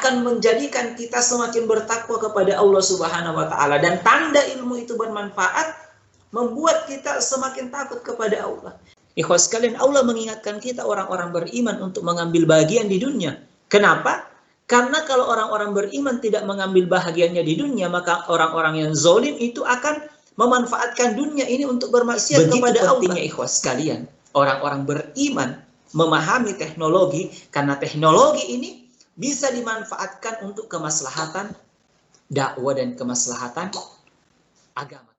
akan menjadikan kita semakin bertakwa kepada Allah Subhanahu wa taala, dan tanda ilmu itu bermanfaat membuat kita semakin takut kepada Allah. Ikhwas sekalian, Allah mengingatkan kita orang-orang beriman untuk mengambil bagian di dunia. Kenapa? Karena kalau orang-orang beriman tidak mengambil bahagiannya di dunia, maka orang-orang yang zalim itu akan memanfaatkan dunia ini untuk bermaksiat kepada Allah. Pentingnya ikhwas sekalian, orang-orang beriman memahami teknologi, karena teknologi ini bisa dimanfaatkan untuk kemaslahatan dakwah dan kemaslahatan agama.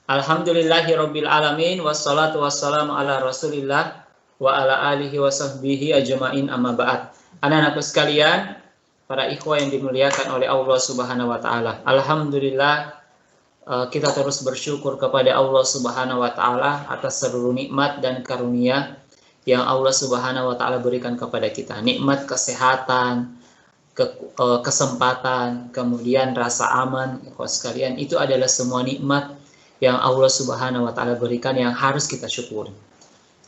Alhamdulillahirabbil alamin, wassalatu wassalamu ala Rasulillah wa ala alihi wa sahbihi ajmain, amma ba'd. Anak-anakku sekalian, para ikhwah yang dimuliakan oleh Allah Subhanahu wa taala. Alhamdulillah, kita terus bersyukur kepada Allah Subhanahu wa taala atas seluruh nikmat dan karunia yang Allah Subhanahu wa taala berikan kepada kita. Nikmat kesehatan, kesempatan, kemudian rasa aman, ikhwas sekalian, itu adalah semua nikmat yang Allah Subhanahu wa taala berikan yang harus kita syukuri.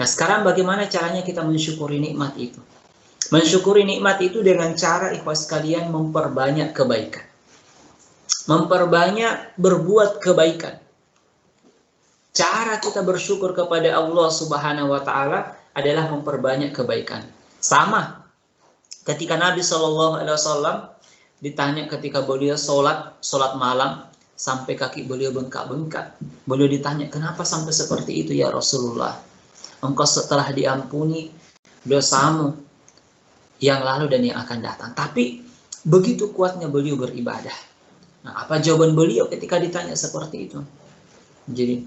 Nah, sekarang bagaimana caranya kita mensyukuri nikmat itu? Mensyukuri nikmat itu dengan cara, ikhwas sekalian, memperbanyak kebaikan. Memperbanyak berbuat kebaikan. Cara kita bersyukur kepada Allah Subhanahu wa taala adalah memperbanyak kebaikan. Sama ketika Nabi SAW ditanya ketika beliau sholat malam sampai kaki beliau bengkak-bengkak. Beliau ditanya, kenapa sampai seperti itu ya Rasulullah? Engkau setelah diampuni dosamu yang lalu dan yang akan datang. Tapi begitu kuatnya beliau beribadah. Nah, apa jawaban beliau ketika ditanya seperti itu? Jadi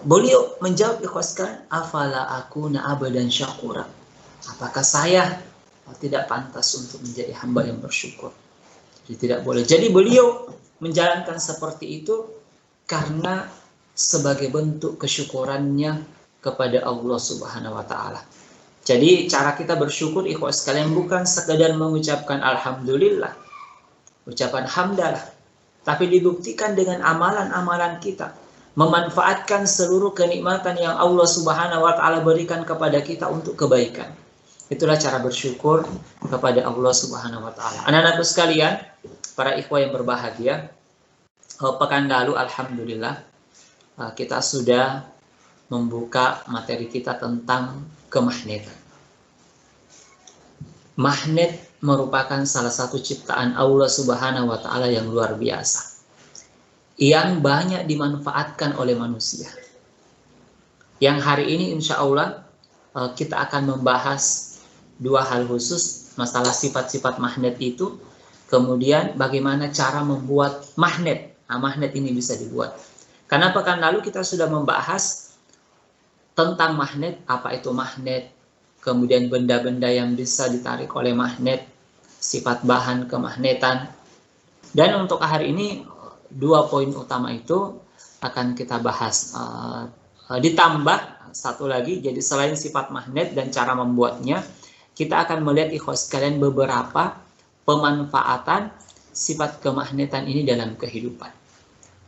beliau menjawab, ikhwaskan, afala akuna abadan syakura. Apakah saya tidak pantas untuk menjadi hamba yang bersyukur? Jadi tidak boleh. Jadi beliau menjalankan seperti itu karena sebagai bentuk kesyukurannya kepada Allah Subhanahu wa taala. Jadi cara kita bersyukur, ikhwas sekalian, bukan sekedar mengucapkan alhamdulillah, ucapan hamdalah, tapi dibuktikan dengan amalan-amalan kita, memanfaatkan seluruh kenikmatan yang Allah Subhanahu wa taala berikan kepada kita untuk kebaikan. Itulah cara bersyukur kepada Allah Subhanahu wa taala. Anak-anakku sekalian, para ikhwah yang berbahagia, pekan lalu alhamdulillah kita sudah membuka materi kita tentang kemagnetan. Magnet merupakan salah satu ciptaan Allah Subhanahu wa taala yang luar biasa, yang banyak dimanfaatkan oleh manusia. Yang hari ini insya Allah kita akan membahas dua hal khusus, masalah sifat-sifat magnet itu, kemudian bagaimana cara membuat magnet. Nah, magnet ini bisa dibuat. Karena pekan lalu kita sudah membahas tentang magnet, apa itu magnet, kemudian benda-benda yang bisa ditarik oleh magnet, sifat bahan kemagnetan. Dan untuk hari ini dua poin utama itu akan kita bahas. Ditambah satu lagi, jadi selain sifat magnet dan cara membuatnya, kita akan melihat, ikhwas sekalian, beberapa pemanfaatan sifat kemagnetan ini dalam kehidupan.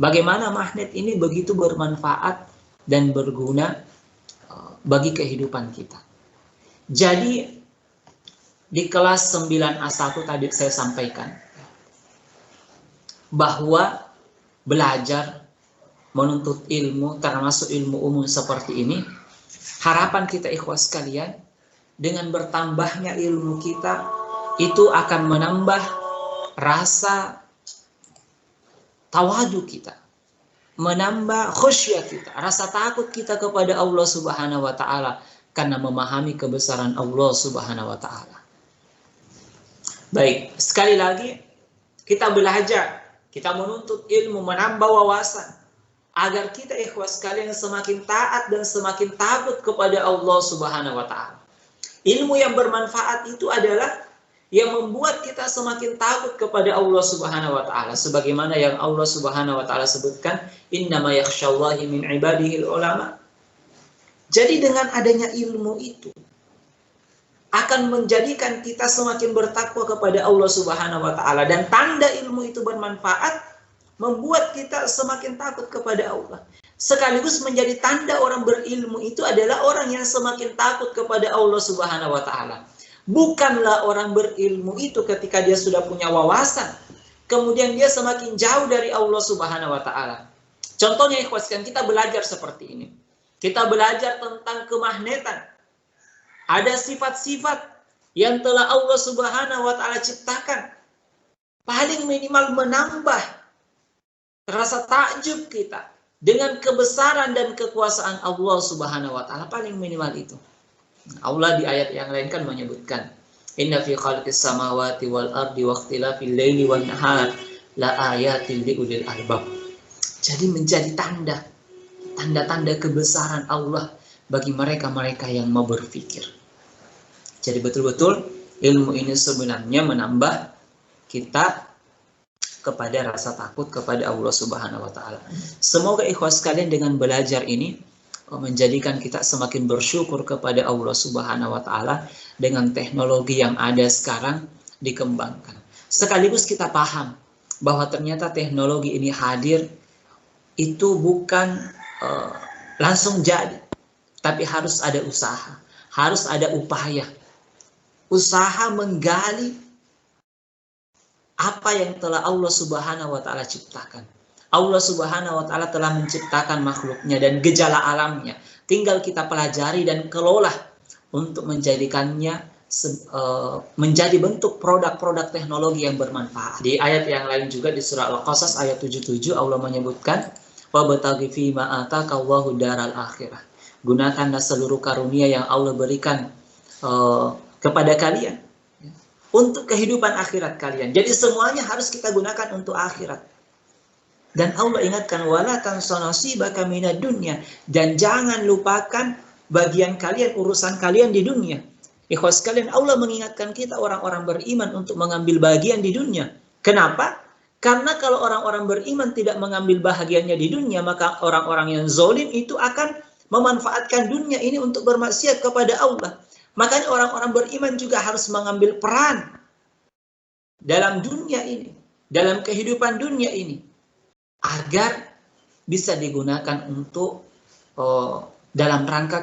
Bagaimana magnet ini begitu bermanfaat dan berguna bagi kehidupan kita. Jadi di kelas 9A1 tadi saya sampaikan bahwa belajar menuntut ilmu, termasuk ilmu umum seperti ini, harapan kita, ikhwas sekalian, dengan bertambahnya ilmu kita itu akan menambah rasa tawadu kita, menambah khusyuk kita, rasa takut kita kepada Allah Subhanahu wa taala karena memahami kebesaran Allah Subhanahu wa taala. Baik, sekali lagi kita belajar, kita menuntut ilmu, menambah wawasan agar kita, ikhwas sekalian, semakin taat dan semakin takut kepada Allah Subhanahu wa taala. Ilmu yang bermanfaat itu adalah yang membuat kita semakin takut kepada Allah Subhanahu wa taala, sebagaimana yang Allah Subhanahu wa taala sebutkan, innama yakhsyallahi min ibadihil ulama. Jadi dengan adanya ilmu itu akan menjadikan kita semakin bertakwa kepada Allah Subhanahu wa taala, dan tanda ilmu itu bermanfaat membuat kita semakin takut kepada Allah. Sekaligus menjadi tanda orang berilmu itu adalah orang yang semakin takut kepada Allah Subhanahu wa taala. Bukanlah orang berilmu itu ketika dia sudah punya wawasan, kemudian dia semakin jauh dari Allah Subhanahu wa taala. Contohnya ikhwaskan, kita belajar seperti ini. Kita belajar tentang kemagnetan. Ada sifat-sifat yang telah Allah Subhanahu wa taala ciptakan. Paling minimal menambah rasa takjub kita dengan kebesaran dan kekuasaan Allah Subhanahu wa taala, paling minimal itu. Allah di ayat yang lain kan menyebutkan, inna fi khalqis samawati wal ardi wa ikhtilafil laili wan nahar la ayatin liulil albab. Jadi menjadi tanda-tanda kebesaran Allah bagi mereka-mereka yang mau berpikir. Jadi betul-betul ilmu ini sebenarnya menambah kita kepada rasa takut kepada Allah Subhanahu wa taala. Semoga ikhwas sekalian dengan belajar ini menjadikan kita semakin bersyukur kepada Allah Subhanahu wa taala dengan teknologi yang ada sekarang dikembangkan. Sekaligus kita paham bahwa ternyata teknologi ini hadir itu bukan langsung jadi, tapi harus ada usaha, harus ada upaya. Usaha menggali apa yang telah Allah Subhanahu wa taala ciptakan. Allah Subhanahu wa taala telah menciptakan makhluknya dan gejala alamnya. Tinggal kita pelajari dan kelola untuk menjadikannya menjadi bentuk produk-produk teknologi yang bermanfaat. Di ayat yang lain juga di surah Al-Qasas ayat 77 Allah menyebutkan, "Wabtaghi fima ataqallahu daral akhirah." Gunakanlah seluruh karunia yang Allah berikan kepada kalian untuk kehidupan akhirat kalian. Jadi semuanya harus kita gunakan untuk akhirat. Dan Allah ingatkan, wala tansa nasibaka minad dunya, dan jangan lupakan bagian kalian, urusan kalian di dunia. Ikhwas sekalian, Allah mengingatkan kita orang-orang beriman untuk mengambil bagian di dunia. Kenapa? Karena kalau orang-orang beriman tidak mengambil bahagiannya di dunia, maka orang-orang yang zalim itu akan memanfaatkan dunia ini untuk bermaksiat kepada Allah. Makanya orang-orang beriman juga harus mengambil peran dalam dunia ini, dalam kehidupan dunia ini, agar bisa digunakan untuk dalam rangka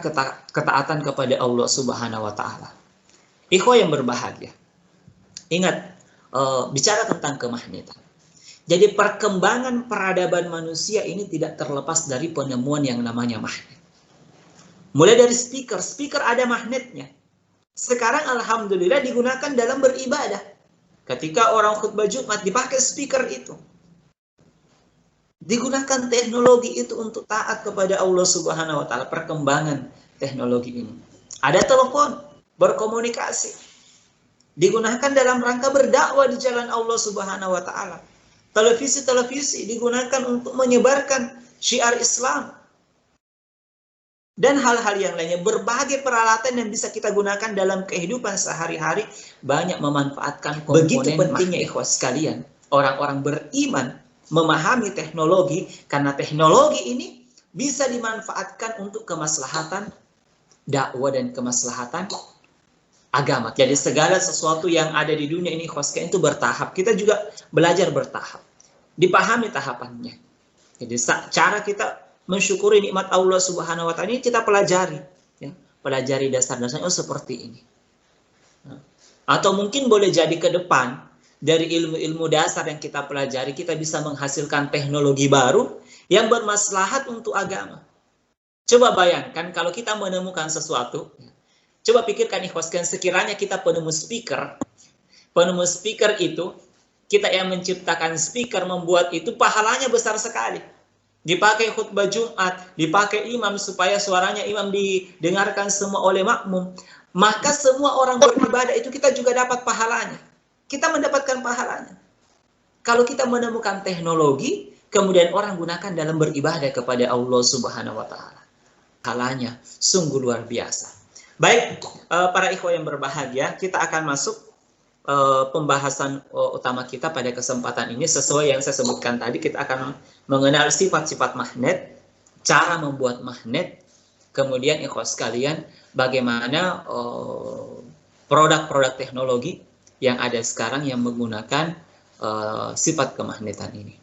ketaatan kepada Allah Subhanahu wa taala. Ikhwah yang berbahagia, ingat, bicara tentang kemagnetan. Jadi perkembangan peradaban manusia ini tidak terlepas dari penemuan yang namanya magnet. Mulai dari speaker ada magnetnya. Sekarang alhamdulillah digunakan dalam beribadah. Ketika orang khutbah Jumat dipakai speaker itu. Digunakan teknologi itu untuk taat kepada Allah Subhanahu wa taala, perkembangan teknologi ini. Ada telepon, berkomunikasi. Digunakan dalam rangka berdakwah di jalan Allah Subhanahu wa taala. Televisi digunakan untuk menyebarkan syiar Islam. Dan hal-hal yang lainnya, berbagai peralatan yang bisa kita gunakan dalam kehidupan sehari-hari, banyak memanfaatkan komponen. Begitu pentingnya ikhwas sekalian, orang-orang beriman memahami teknologi, karena teknologi ini bisa dimanfaatkan untuk kemaslahatan dakwah dan kemaslahatan agama. Jadi segala sesuatu yang ada di dunia ini ikhwas sekalian itu bertahap. Kita juga belajar bertahap, dipahami tahapannya. Jadi cara kita mensyukuri nikmat Allah Subhanahu wa taala ini kita pelajari, ya. Pelajari dasar-dasarnya seperti ini. Atau mungkin boleh jadi ke depan dari ilmu-ilmu dasar yang kita pelajari kita bisa menghasilkan teknologi baru yang bermaslahat untuk agama. Coba bayangkan kalau kita menemukan sesuatu, coba pikirkan ikhwaskan, sekiranya kita penemu speaker itu, kita yang menciptakan speaker, membuat itu, pahalanya besar sekali. Dipakai khutbah Jumat, dipakai imam supaya suaranya imam didengarkan semua oleh makmum. Maka semua orang beribadah itu kita juga dapat pahalanya. Kita mendapatkan pahalanya. Kalau kita menemukan teknologi, kemudian orang gunakan dalam beribadah kepada Allah Subhanahu wa taala. Pahalanya sungguh luar biasa. Baik, para ikhwah yang berbahagia, kita akan masuk pembahasan utama kita pada kesempatan ini. Sesuai yang saya sebutkan tadi, kita akan mengenal sifat-sifat magnet, cara membuat magnet, kemudian ikhwas sekalian bagaimana produk-produk teknologi yang ada sekarang yang menggunakan sifat kemagnetan ini.